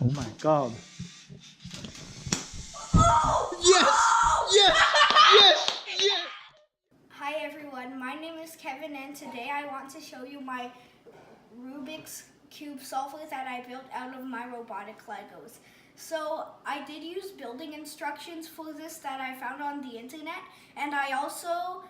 Oh my god. Yes! Yes! Yes! Yes! Hi everyone, my name is Kevin and today I want to show you my Rubik's Cube solver that I built out of my robotic Legos. So I did use building instructions for this that I found on the internet, and I also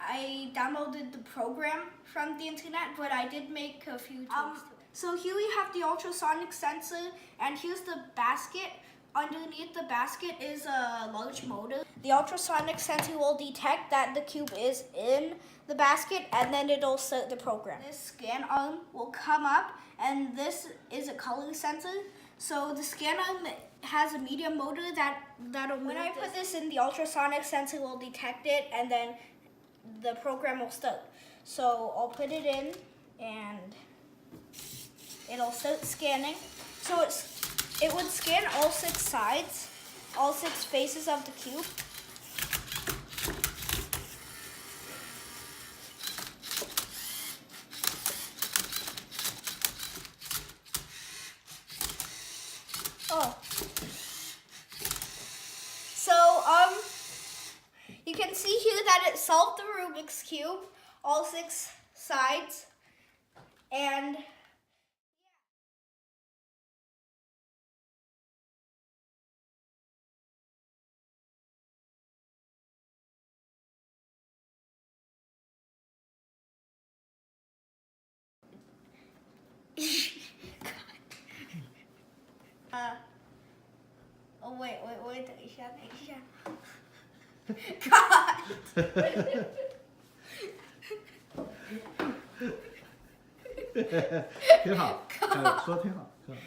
I downloaded the program from the internet, but I did make a few tweaks to it. So here we have the ultrasonic sensor, and here's the basket. Underneath the basket is a large motor. The ultrasonic sensor will detect that the cube is in the basket, and then it'll start the program. This scan arm will come up, and this is a color sensor. So the scan arm has a medium motor that'll move. When I put this in, the ultrasonic sensor will detect it, and then the program will start. So I'll put it in, and it'll start scanning. So it would scan all 6 sides, all 6 faces of the cube. Oh. So, you can see here that it solved the Rubik's Cube, all 6 sides, and oh wait,等一下。God. 挺好，说挺好，挺好。